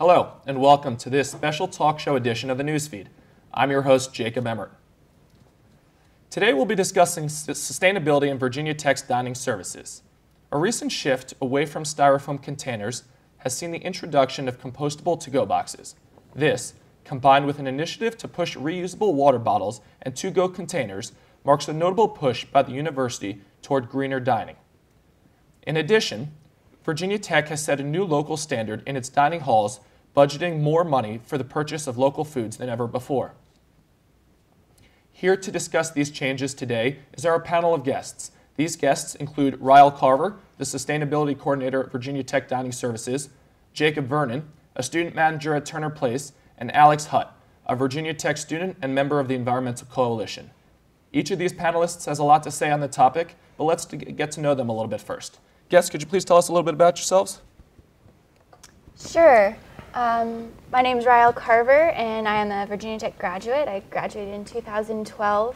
Hello, and welcome to this special talk show edition of the Newsfeed. I'm your host, Jacob Emmert. Today we'll be discussing sustainability in Virginia Tech's dining services. A recent shift away from styrofoam containers has seen the introduction of compostable to-go boxes. This, combined with an initiative to push reusable water bottles and to-go containers, marks a notable push by the university toward greener dining. In addition, Virginia Tech has set a new local standard in its dining halls, budgeting more money for the purchase of local foods than ever before. Here to discuss these changes today is our panel of guests. These guests include Ryle Carver, the Sustainability Coordinator at Virginia Tech Dining Services, Jacob Vernon, a student manager at Turner Place, and Alex Hutt, a Virginia Tech student and member of the Environmental Coalition. Each of these panelists has a lot to say on the topic, but let's get to know them a little bit first. Guests, could you please tell us a little bit about yourselves? Sure. My name is Ryle Carver, and I am a Virginia Tech graduate. I graduated in 2012.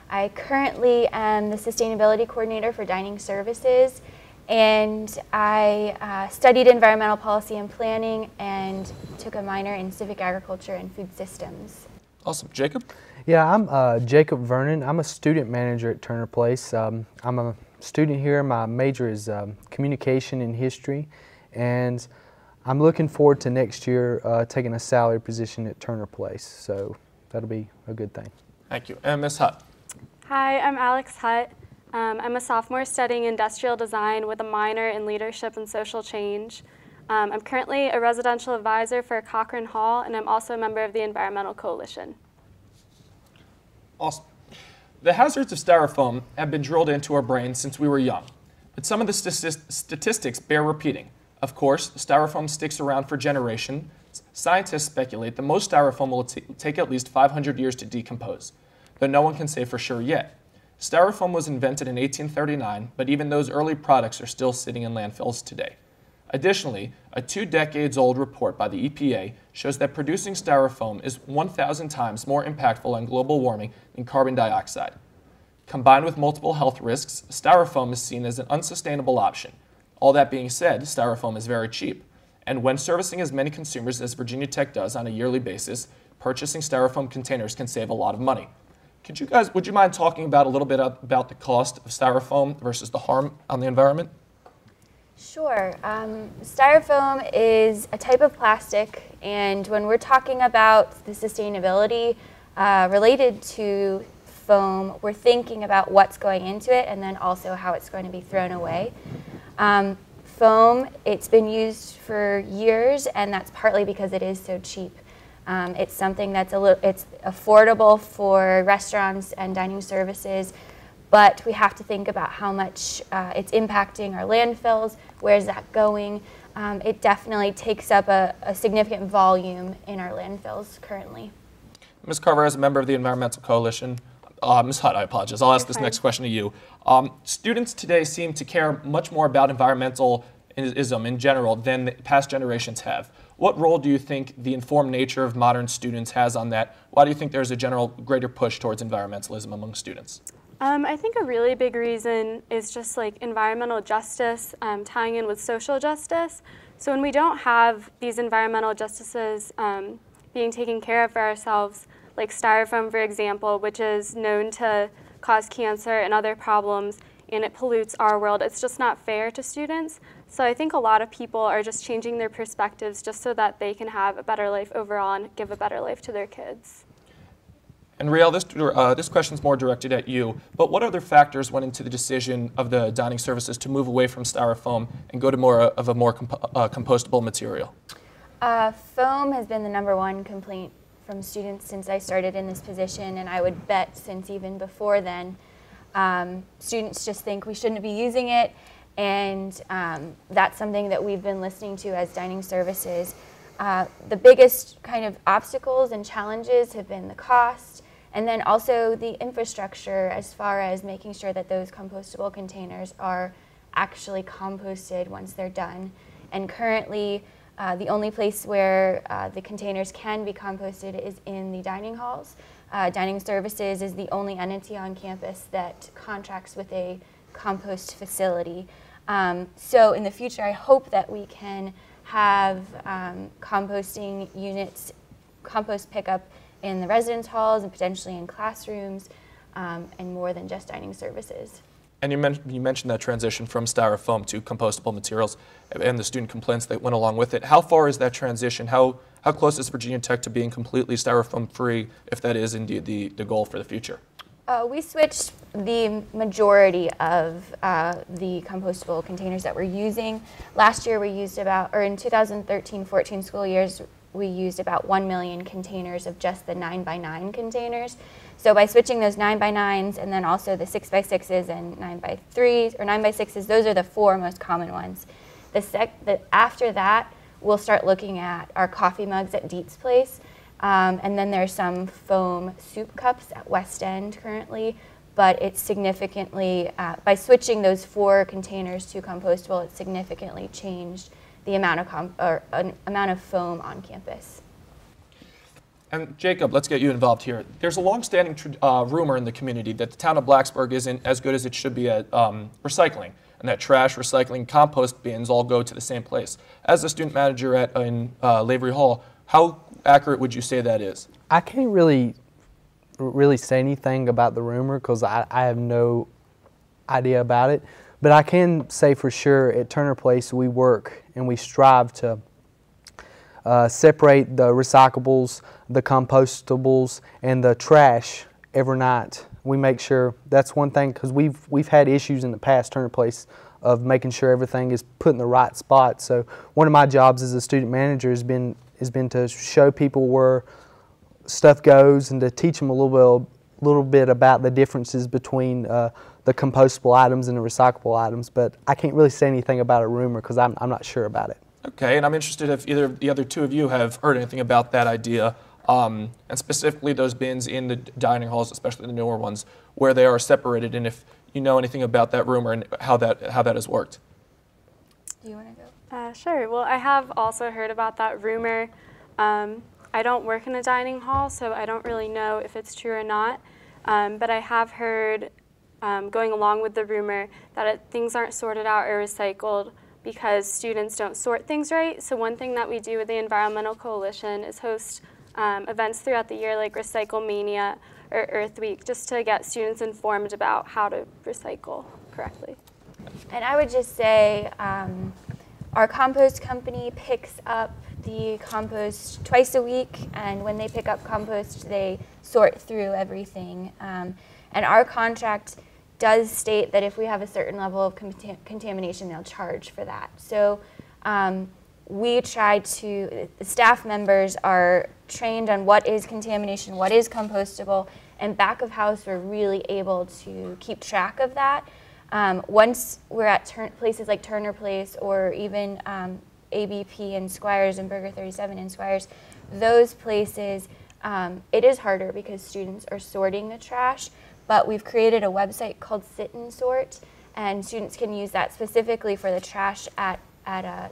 I currently am the Sustainability Coordinator for Dining Services, and I studied environmental policy and planning and took a minor in civic agriculture and food systems. Awesome. Jacob? Yeah, I'm Jacob Vernon. I'm a student manager at Turner Place. I'm a student here. My major is communication and history, and I'm looking forward to next year taking a salary position at Turner Place, so that'll be a good thing. Thank you. And Ms. Hutt? Hi, I'm Alex Hutt. I'm a sophomore studying industrial design with a minor in leadership and social change. I'm currently a residential advisor for Cochran Hall, and I'm also a member of the Environmental Coalition. Awesome. The hazards of styrofoam have been drilled into our brains since we were young, but some of the statistics bear repeating. Of course, styrofoam sticks around for generations. Scientists speculate that most styrofoam will take at least 500 years to decompose, though no one can say for sure yet. Styrofoam was invented in 1839, but even those early products are still sitting in landfills today. Additionally, a 2-decades-old report by the EPA shows that producing styrofoam is 1,000 times more impactful on global warming than carbon dioxide. Combined with multiple health risks, styrofoam is seen as an unsustainable option. All that being said, styrofoam is very cheap, and when servicing as many consumers as Virginia Tech does on a yearly basis, purchasing styrofoam containers can save a lot of money. Would you mind talking about a little bit about the cost of styrofoam versus the harm on the environment? Sure. Styrofoam is a type of plastic, and when we're talking about the sustainability related to foam, we're thinking about what's going into it and then also how it's going to be thrown away. Foam, it's been used for years, and that's partly because it is so cheap. It's something that's it's affordable for restaurants and dining services, but we have to think about how much it's impacting our landfills. Where's that going? It definitely takes up a significant volume in our landfills currently. Ms. Carver, as a member of the Environmental Coalition, Ms. Hutt, I apologize. I'll ask this next question to you. Students today seem to care much more about environmentalism in general than the past generations have. What role do you think the informed nature of modern students has on that? Why do you think there's a general greater push towards environmentalism among students? I think a really big reason is just like environmental justice tying in with social justice. So when we don't have these environmental justices being taken care of for ourselves, like styrofoam, for example, which is known to cause cancer and other problems, and it pollutes our world, it's just not fair to students. So I think a lot of people are just changing their perspectives just so that they can have a better life overall and give a better life to their kids. And Riel, this question's more directed at you, but what other factors went into the decision of the dining services to move away from styrofoam and go to more of a more compostable material? Foam has been the #1 complaint from students since I started in this position, and I would bet since even before then. Students just think we shouldn't be using it, and that's something that we've been listening to as dining services. The biggest kind of obstacles and challenges have been the cost, and then also the infrastructure as far as making sure that those compostable containers are actually composted once they're done. And currently, the only place where the containers can be composted is in the dining halls. Dining Services is the only entity on campus that contracts with a compost facility. So in the future, I hope that we can have composting units, compost pickup in the residence halls and potentially in classrooms, and more than just dining services. And you mentioned that transition from styrofoam to compostable materials and the student complaints that went along with it. How far is that transition? How close is Virginia Tech to being completely styrofoam free, if that is indeed the goal for the future? We switched the majority of the compostable containers that we're using. Last year we used about, or in 2013-14 school years, we used about 1 million containers of just the 9x9 containers. So by switching those 9x9s and then also the 6x6s and 9x3s or 9x6s, those are the 4 most common ones. After that, we'll start looking at our coffee mugs at Dietz Place. And then there's some foam soup cups at West End currently, but it's significantly, by switching those 4 containers to compostable, it significantly changed the amount of foam on campus. And Jacob, let's get you involved here. There's a long-standing rumor in the community that the town of Blacksburg isn't as good as it should be at recycling, and that trash, recycling, compost bins all go to the same place. As a student manager in Lavery Hall, how accurate would you say that is? I can't really say anything about the rumor because I have no idea about it. But I can say for sure at Turner Place we work and we strive to separate the recyclables, the compostables, and the trash every night. We make sure that's one thing because we've had issues in the past Turner Place of making sure everything is put in the right spot. So one of my jobs as a student manager has been to show people where stuff goes and to teach them a little bit about the differences between the compostable items and the recyclable items. But I can't really say anything about a rumor because I'm not sure about it. Okay, and I'm interested if either of the other two of you have heard anything about that idea, and specifically those bins in the dining halls, especially the newer ones, where they are separated, and if you know anything about that rumor and how that has worked. Do you want to go? Sure. Well, I have also heard about that rumor. I don't work in a dining hall, so I don't really know if it's true or not. But I have heard, going along with the rumor, that things aren't sorted out or recycled because students don't sort things right. So one thing that we do with the Environmental Coalition is host events throughout the year like Recycle Mania or Earth Week, just to get students informed about how to recycle correctly. And I would just say our compost company picks up the compost twice a week, and when they pick up compost, they sort through everything. And our contract does state that if we have a certain level of contamination, they'll charge for that. So we try to, the staff members are trained on what is contamination, what is compostable, and back of house we're really able to keep track of that. Once we're at places like Turner Place or even ABP and Squires and Burger 37 and Squires, those places, it is harder because students are sorting the trash, but we've created a website called Sit and Sort, and students can use that specifically for the trash at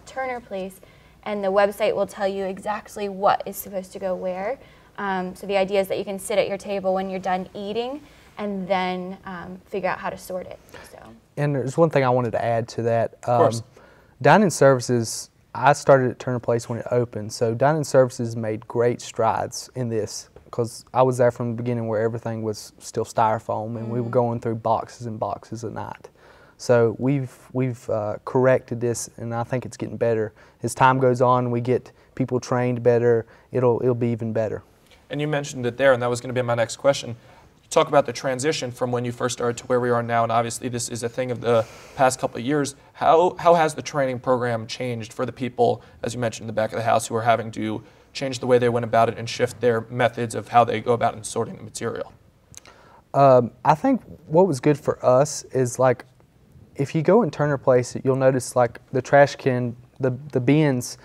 Turner Place, and the website will tell you exactly what is supposed to go where. So the idea is that you can sit at your table when you're done eating and then figure out how to sort it. So. And there's one thing I wanted to add to that. Dining services, I started at Turner Place when it opened, so dining services made great strides in this because I was there from the beginning where everything was still styrofoam and we were going through boxes and boxes a night. So we've corrected this, and I think it's getting better. As time goes on, we get people trained better, it'll be even better. And you mentioned it there, and that was going to be my next question. Talk about the transition from when you first started to where we are now, and obviously this is a thing of the past couple of years. How has the training program changed for the people, as you mentioned in the back of the house, who are having to change the way they went about it and shift their methods of how they go about in sorting the material? I think what was good for us is, like, if you go in Turner Place, you'll notice like the trash can, the bins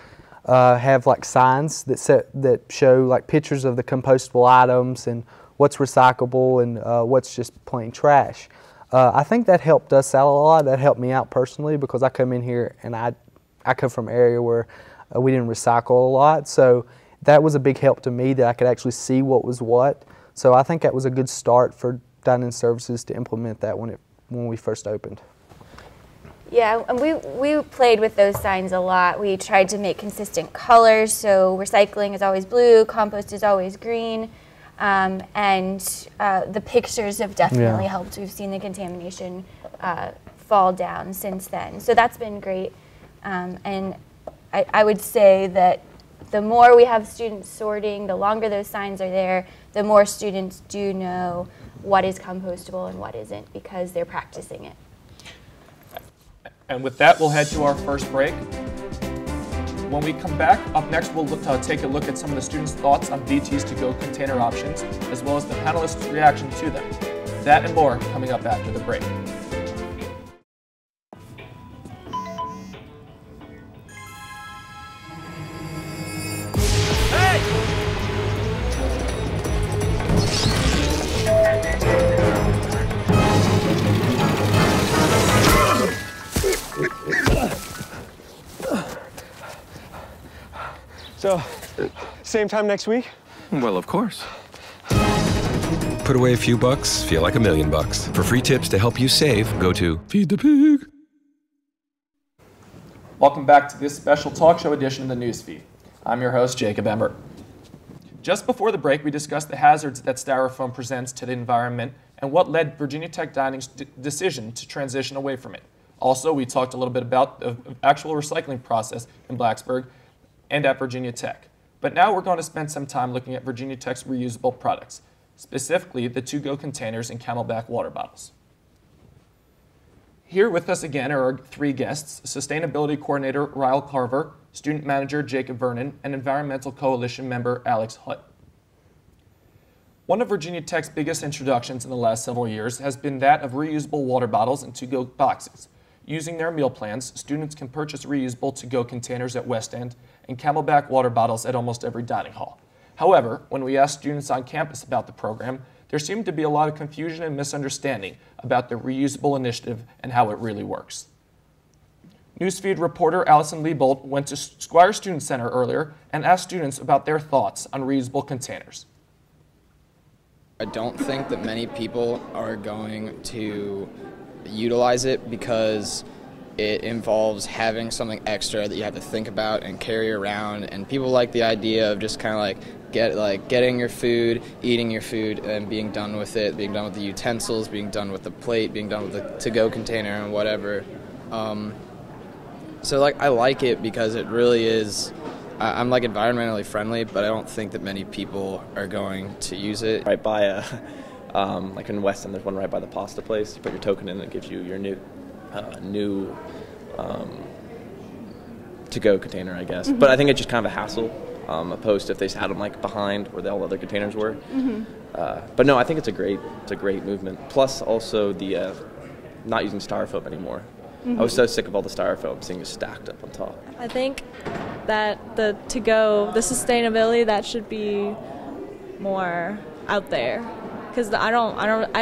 have like signs that show like pictures of the compostable items and what's recyclable and what's just plain trash. I think that helped us out a lot. That helped me out personally because I come in here and I come from an area where we didn't recycle a lot. So that was a big help to me that I could actually see what was what. So I think that was a good start for dining services to implement that when we first opened. Yeah, and we played with those signs a lot. We tried to make consistent colors, so recycling is always blue, compost is always green, and the pictures have definitely helped. We've seen the contamination fall down since then, so that's been great. And I would say that the more we have students sorting, the longer those signs are there, the more students do know what is compostable and what isn't because they're practicing it. And with that, we'll head to our first break. When we come back, up next we'll take a look at some of the students' thoughts on VT's to-go container options, as well as the panelists' reaction to them. That and more coming up after the break. So, same time next week? Well, of course. Put away a few bucks, feel like $1 million. For free tips to help you save, go to Feed the Pig. Welcome back to this special talk show edition of the Newsfeed. I'm your host, Jacob Emmert. Just before the break, we discussed the hazards that styrofoam presents to the environment and what led Virginia Tech Dining's decision to transition away from it. Also, we talked a little bit about the actual recycling process in Blacksburg and at Virginia Tech. But now we're going to spend some time looking at Virginia Tech's reusable products, specifically the to-go containers and Camelback water bottles. Here with us again are our three guests: Sustainability Coordinator Ryle Carver, Student Manager Jacob Vernon, and Environmental Coalition member Alex Hutt. One of Virginia Tech's biggest introductions in the last several years has been that of reusable water bottles and to-go boxes. Using their meal plans, students can purchase reusable to-go containers at West End and Camelback water bottles at almost every dining hall. However, when we asked students on campus about the program, there seemed to be a lot of confusion and misunderstanding about the reusable initiative and how it really works. Newsfeed reporter Allison Liebold went to Squire Student Center earlier and asked students about their thoughts on reusable containers. I don't think that many people are going to utilize it because it involves having something extra that you have to think about and carry around, and people like the idea of just kind of like getting your food, eating your food, and being done with it, being done with the utensils, being done with the plate, being done with the to-go container and whatever. So I like it because it really is. I'm environmentally friendly, but I don't think that many people are going to use it. Right by like in West End, there's one right by the pasta place. You put your token in and it gives you your new to-go container, I guess. Mm-hmm. But I think it's just kind of a hassle, opposed to if they had them behind where all the other containers were. Mm-hmm. But no, I think it's a great movement. Plus also the not using styrofoam anymore. Mm-hmm. I was so sick of all the styrofoam seeing it stacked up on top. I think that the to-go, the sustainability, that should be more out there, because I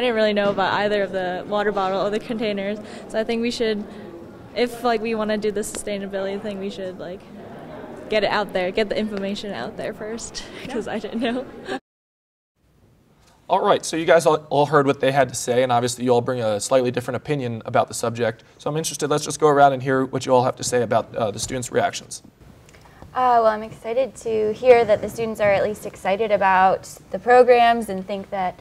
didn't really know about either of the water bottle or the containers. So I think we should, if we want to do the sustainability thing, we should get it out there, get the information out there first, because I didn't know. All right, so you guys all heard what they had to say, and obviously you all bring a slightly different opinion about the subject. So I'm interested, let's just go around and hear what you all have to say about the students' reactions. Well, I'm excited to hear that the students are at least excited about the programs and think that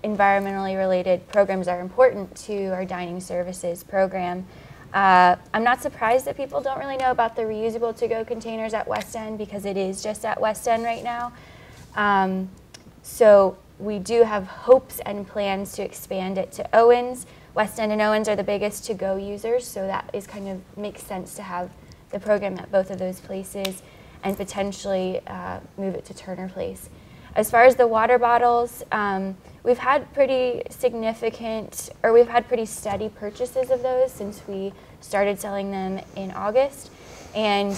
environmentally related programs are important to our dining services program. I'm not surprised that people don't really know about the reusable to-go containers at West End, because it is just at West End right now. So we do have hopes and plans to expand it to Owens. West End and Owens are the biggest to-go users, so that is makes sense to have the program at both of those places and potentially move it to Turner Place. As far as the water bottles, we've had pretty steady purchases of those since we started selling them in August. And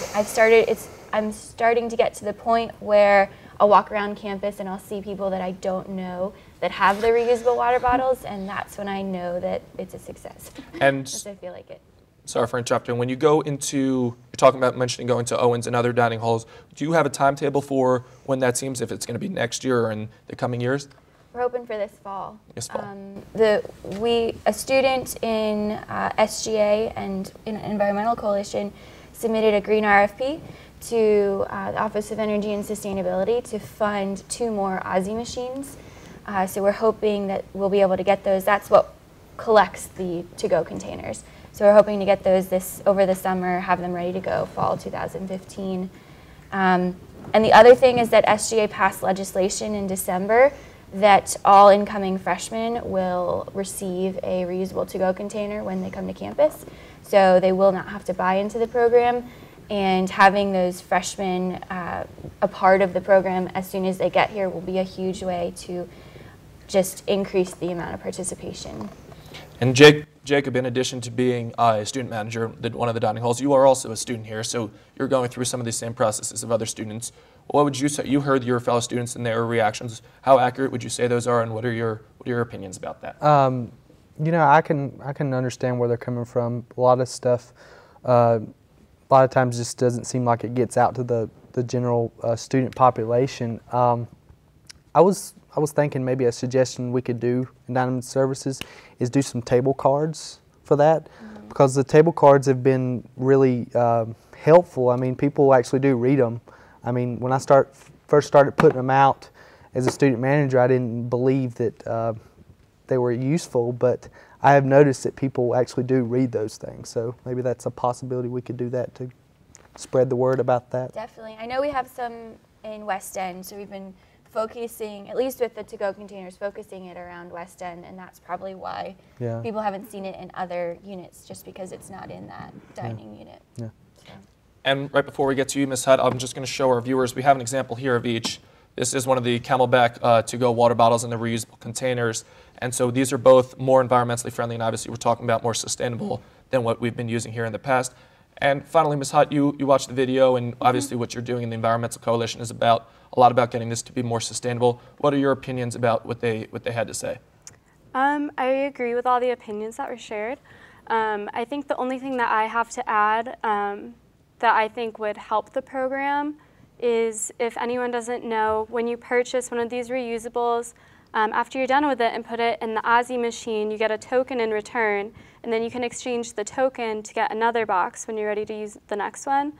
I'm starting to get to the point where I'll walk around campus and I'll see people that I don't know that have the reusable water bottles, and that's when I know that it's a success. And I feel like it. Sorry for interrupting. When you go into, you're talking about mentioning going to Owens and other dining halls, do you have a timetable for when that seems, if it's going to be next year or in the coming years? We're hoping for this fall. This fall. A student in SGA and in Environmental Coalition submitted a green RFP to the Office of Energy and Sustainability to fund 2 more Aussie machines. So we're hoping that we'll be able to get those. That's what collects the to-go containers. So we're hoping to get those over the summer, have them ready to go fall 2015. And the other thing is that SGA passed legislation in December that all incoming freshmen will receive a reusable to-go container when they come to campus. So they will not have to buy into the program. And having those freshmen a part of the program as soon as they get here will be a huge way to just increase the amount of participation. And Jacob, in addition to being a student manager at one of the dining halls, you are also a student here, so you're going through some of the same processes of other students. What would you say? You heard your fellow students and their reactions. How accurate would you say those are, and what are your opinions about that? You know, I can understand where they're coming from. A lot of stuff, a lot of times, just doesn't seem like it gets out to the general student population. I was thinking maybe a suggestion we could do in Dining Services is do some table cards for that, because the table cards have been really helpful. I mean, people actually do read them. I mean, when I first started putting them out as a student manager, I didn't believe that they were useful, but I have noticed that people actually do read those things. So maybe that's a possibility we could do that to spread the word about that. Definitely. I know we have some in West End, so we've been focusing, at least with the to-go containers, focusing it around West End, and that's probably why people haven't seen it in other units, just because it's not in that dining unit. Yeah. So. And right before we get to you, Ms. Hutt, I'm just going to show our viewers, we have an example here of each. This is one of the Camelback to-go water bottles in the reusable containers. And so these are both more environmentally friendly, and obviously we're talking about more sustainable than what we've been using here in the past. And finally, Ms. Hutt, you watched the video, and obviously what you're doing in the Environmental Coalition is a lot about getting this to be more sustainable. What are your opinions about what they had to say? I agree with all the opinions that were shared. I think the only thing that I have to add that I think would help the program is, if anyone doesn't know, when you purchase one of these reusables, after you're done with it and put it in the Aussie machine, you get a token in return, and then you can exchange the token to get another box when you're ready to use the next one.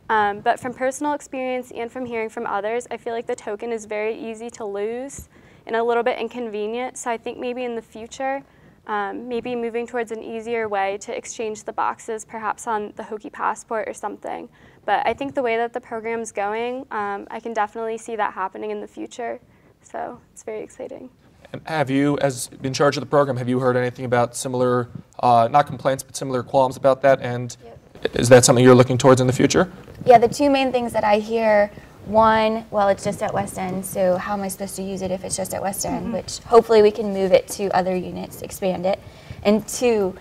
But from personal experience and from hearing from others, I feel like the token is very easy to lose and a little bit inconvenient. So I think maybe in the future, maybe moving towards an easier way to exchange the boxes, perhaps on the Hokie Passport or something. But I think the way that the program's going, I can definitely see that happening in the future. So it's very exciting. And have you, as in charge of the program, have you heard anything about similar, not complaints, but similar qualms about that? And is that something you're looking towards in the future? Yeah, the two main things that I hear, one, well, it's just at West End, so how am I supposed to use it if it's just at West End, which hopefully we can move it to other units, expand it. And two,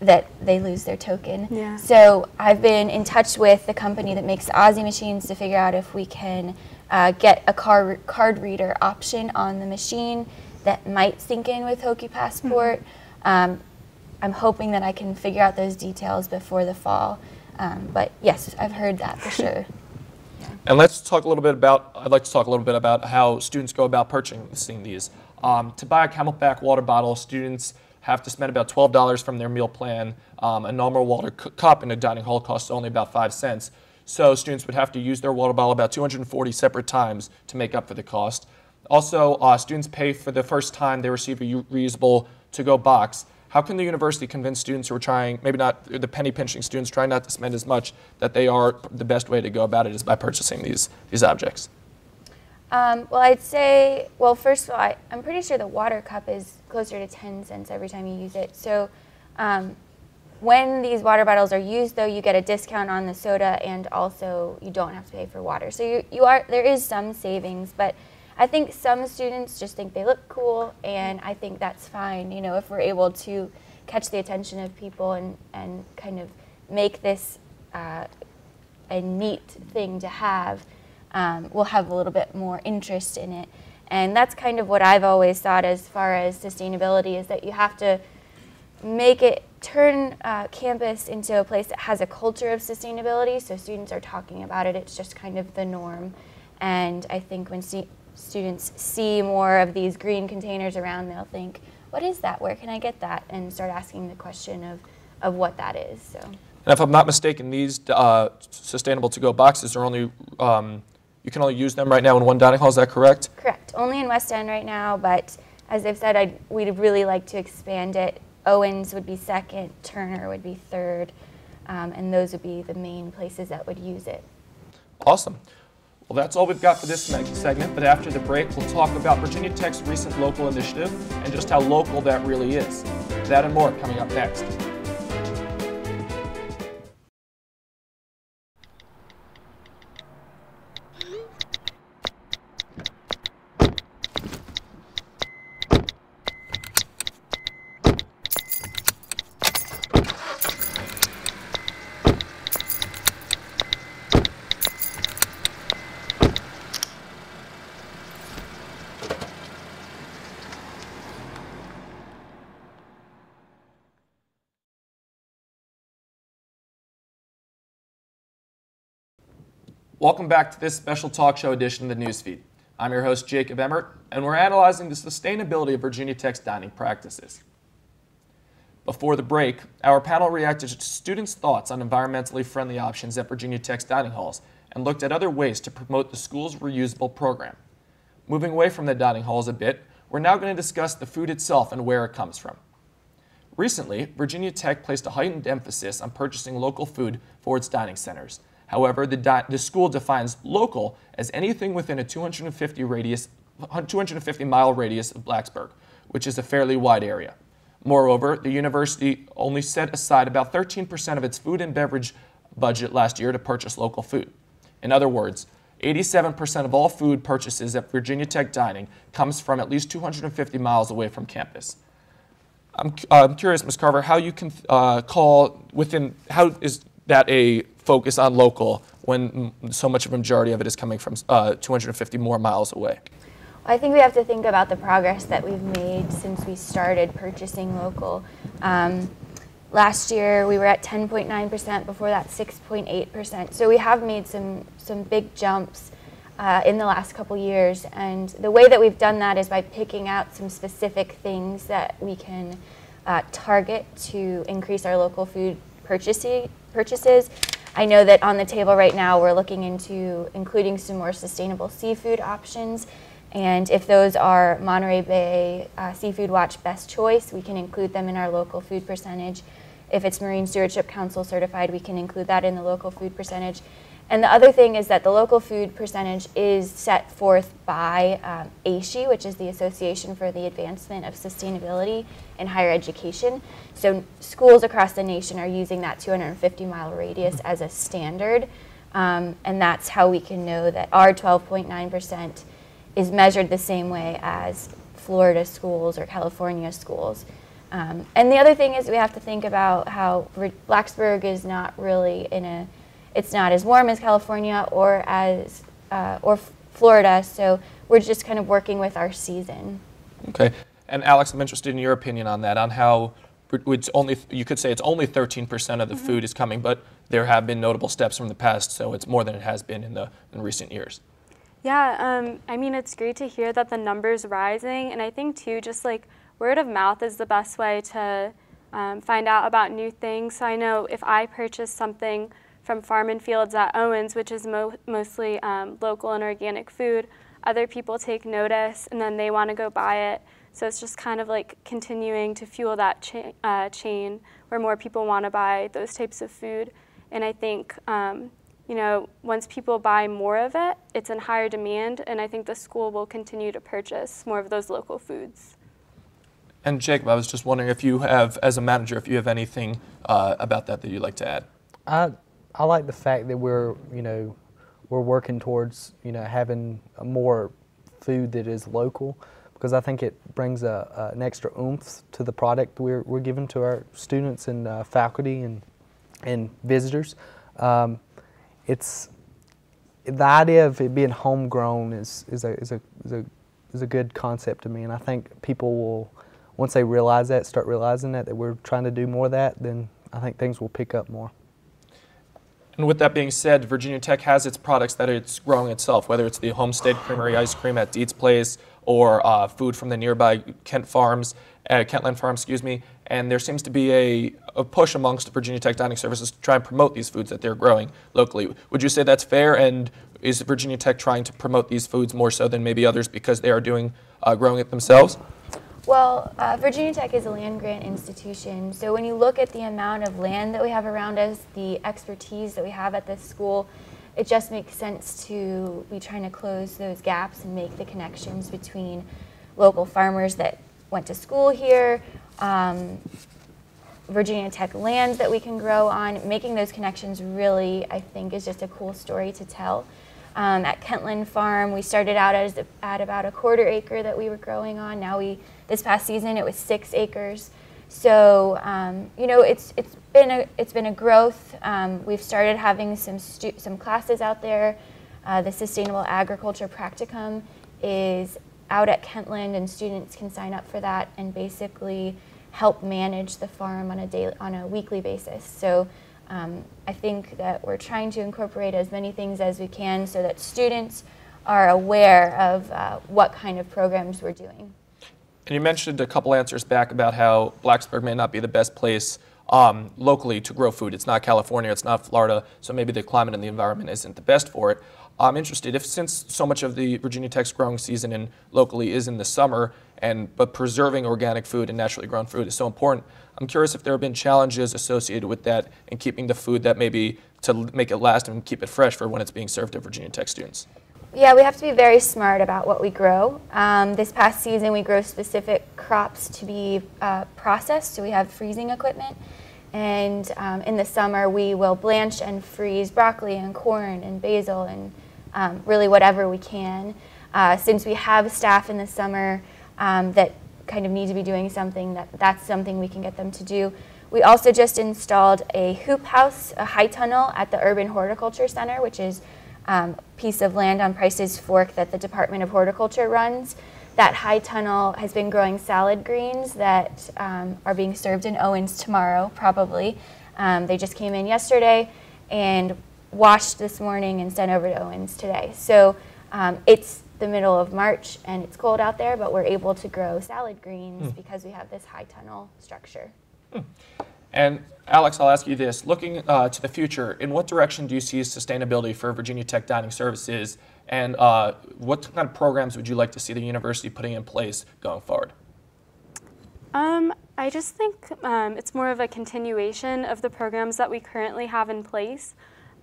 that they lose their token. Yeah. So I've been in touch with the company that makes the Aussie machines to figure out if we can get a card reader option on the machine that might sync in with Hokie Passport. I'm hoping that I can figure out those details before the fall. But yes, I've heard that for sure. And let's talk a little bit about, I'd like to talk a little bit about how students go about purchasing these. To buy a Camelback water bottle, students have to spend about $12 from their meal plan. A normal water cup in a dining hall costs only about 5 cents. So students would have to use their water bottle about 240 separate times to make up for the cost. Also, students pay for the first time they receive a reusable to-go box. How can the university convince students who are trying, maybe not the penny pinching students, trying not to spend as much, that they are the best way to go about it is by purchasing these objects? Well, I'd say, well, first of all, I'm pretty sure the water cup is closer to 10 cents every time you use it. So when these water bottles are used, though, you get a discount on the soda, and also you don't have to pay for water. So there is some savings, but I think some students just think they look cool, and I think that's fine, you know, if we're able to catch the attention of people and kind of make this a neat thing to have, we'll have a little bit more interest in it. And that's kind of what I've always thought as far as sustainability, is that you have to turn campus into a place that has a culture of sustainability, so students are talking about it, it's just kind of the norm. And I think when students see more of these green containers around, they'll think, what is that? Where can I get that? And start asking the question of what that is. So. And if I'm not mistaken, these sustainable to-go boxes are only, you can only use them right now in one dining hall, is that correct? Correct. Only in West End right now, but as I've said, we'd really like to expand it. Owens would be second, Turner would be third, and those would be the main places that would use it. Awesome. Well, that's all we've got for this segment, but after the break, we'll talk about Virginia Tech's recent local initiative and just how local that really is. That and more coming up next. Welcome back to this special talk show edition of the Newsfeed. I'm your host, Jacob Emmert, and we're analyzing the sustainability of Virginia Tech's dining practices. Before the break, our panel reacted to students' thoughts on environmentally friendly options at Virginia Tech's dining halls and looked at other ways to promote the school's reusable program. Moving away from the dining halls a bit, we're now going to discuss the food itself and where it comes from. Recently, Virginia Tech placed a heightened emphasis on purchasing local food for its dining centers. However, the school defines local as anything within a 250-mile radius of Blacksburg, which is a fairly wide area. Moreover, the university only set aside about 13% of its food and beverage budget last year to purchase local food. In other words, 87% of all food purchases at Virginia Tech Dining comes from at least 250 miles away from campus. I'm curious, Ms. Carver, how you can how is that a focus on local when so much of a majority of it is coming from 250 more miles away? I think we have to think about the progress that we've made since we started purchasing local. Last year we were at 10.9%, before that 6.8%. So we have made some big jumps in the last couple years, and the way that we've done that is by picking out some specific things that we can target to increase our local food purchases. I know that on the table right now we're looking into including some more sustainable seafood options, and if those are Monterey Bay Seafood Watch Best Choice, we can include them in our local food percentage. If it's Marine Stewardship Council certified, we can include that in the local food percentage. And the other thing is that the local food percentage is set forth by ASHE, which is the Association for the Advancement of Sustainability in Higher Education. So schools across the nation are using that 250-mile radius as a standard, and that's how we can know that our 12.9% is measured the same way as Florida schools or California schools. And the other thing is we have to think about how Blacksburg is not really it's not as warm as California or Florida, so we're just kind of working with our season. Okay, and Alex, I'm interested in your opinion on that, on how you could say it's only 13% of the food is coming, but there have been notable steps from the past, so it's more than it has been in recent years. Yeah, I mean, it's great to hear that the number's rising, and I think too, just like word of mouth is the best way to find out about new things. So I know if I purchase something from Farm and Fields at Owens, which is mostly local and organic food, other people take notice and then they want to go buy it. So it's just kind of like continuing to fuel that chain where more people want to buy those types of food. And I think, you know, once people buy more of it, it's in higher demand, and I think the school will continue to purchase more of those local foods. And Jacob, I was just wondering if you have, as a manager, if you have anything about that you'd like to add. I like the fact that we're working towards, having more food that is local, because I think it brings an extra oomph to the product we're giving to our students and faculty and visitors. It's the idea of it being homegrown is a good concept to me, and I think people will, once they realize that, start realizing that we're trying to do more of that, then I think things will pick up more. And with that being said, Virginia Tech has its products that it's growing itself, whether it's the Homestead Creamery ice cream at Dietz Place or food from the nearby Kentland Farms, excuse me. And there seems to be a push amongst Virginia Tech Dining Services to try and promote these foods that they're growing locally. Would you say that's fair? And is Virginia Tech trying to promote these foods more so than maybe others because they are growing it themselves? Well, Virginia Tech is a land-grant institution, so when you look at the amount of land that we have around us, the expertise that we have at this school, it just makes sense to be trying to close those gaps and make the connections between local farmers that went to school here, Virginia Tech land that we can grow on. Making those connections really, I think, is just a cool story to tell. At Kentland Farm, we started out at about a 1/4 acre that we were growing on. Now this past season, it was 6 acres. So you know, it's been a growth. We've started having some classes out there. The Sustainable Agriculture Practicum is out at Kentland, and students can sign up for that and basically help manage the farm on a weekly basis. So I think that we're trying to incorporate as many things as we can so that students are aware of what kind of programs we're doing. And you mentioned a couple answers back about how Blacksburg may not be the best place locally to grow food. It's not California, it's not Florida, so maybe the climate and the environment isn't the best for it. I'm interested, since so much of the Virginia Tech's growing season and locally is in the summer, but preserving organic food and naturally grown food is so important, I'm curious if there have been challenges associated with that and keeping the food that maybe to make it last and keep it fresh for when it's being served to Virginia Tech students. Yeah, we have to be very smart about what we grow. This past season, we grow specific crops to be processed, so we have freezing equipment. And in the summer, we will blanch and freeze broccoli and corn and basil and really whatever we can. Since we have staff in the summer that kind of need to be doing something, that's something we can get them to do. We also just installed a hoop house, a high tunnel at the Urban Horticulture Center, which is a piece of land on Price's Fork that the Department of Horticulture runs. That high tunnel has been growing salad greens that are being served in Owens tomorrow, probably. They just came in yesterday and washed this morning and sent over to Owens today. So it's the middle of March and it's cold out there, but we're able to grow salad greens because we have this high tunnel structure. And Alex, I'll ask you this. Looking to the future, in what direction do you see sustainability for Virginia Tech Dining Services, and what kind of programs would you like to see the university putting in place going forward? I just think it's more of a continuation of the programs that we currently have in place.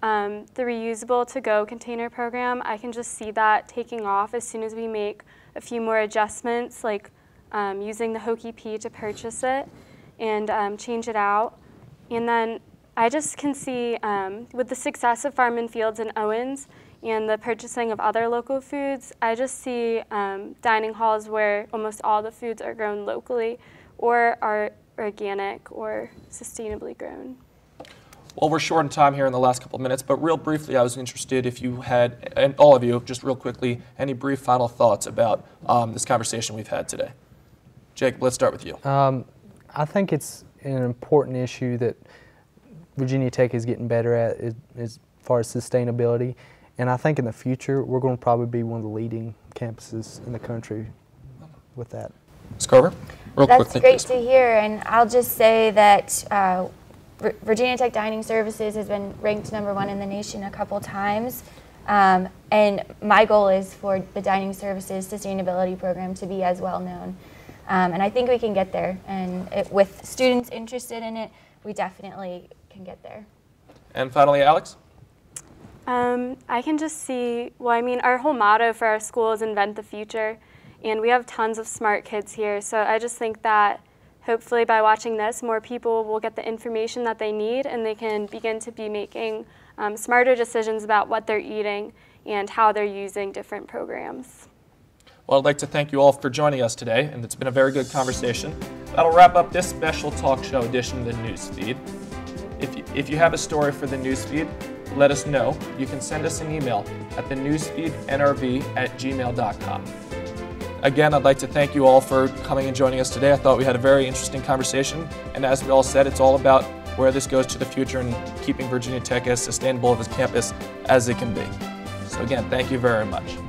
The reusable to-go container program, I can just see that taking off as soon as we make a few more adjustments, like using the Hokey P to purchase it and change it out. And then I just can see with the success of Farm and Fields in Owens and the purchasing of other local foods, I just see dining halls where almost all the foods are grown locally or are organic or sustainably grown. Well, we're short on time here in the last couple of minutes, but real briefly, I was interested if you had, and all of you, just real quickly, any brief final thoughts about this conversation we've had today. Jacob, let's start with you. I think it's an important issue that Virginia Tech is getting better at as far as sustainability, and I think in the future we're going to probably be one of the leading campuses in the country with that. Ms. Carver, real That's quickly. great to hear, and I'll just say that Virginia Tech Dining Services has been ranked #1 in the nation a couple times, and my goal is for the Dining Services Sustainability Program to be as well known. And I think we can get there, and with students interested in it, we definitely can get there. And finally, Alex? I can just see, well, I mean, our whole motto for our school is invent the future, and we have tons of smart kids here, so I just think that hopefully by watching this, more people will get the information that they need and they can begin to be making smarter decisions about what they're eating and how they're using different programs. Well, I'd like to thank you all for joining us today, and it's been a very good conversation. That'll wrap up this special talk show edition of the Newsfeed. If you have a story for the Newsfeed, let us know. You can send us an email at thenewsfeednrv@gmail.com. Again, I'd like to thank you all for coming and joining us today. I thought we had a very interesting conversation, and as we all said, it's all about where this goes to the future and keeping Virginia Tech as sustainable of a campus as it can be. So again, thank you very much.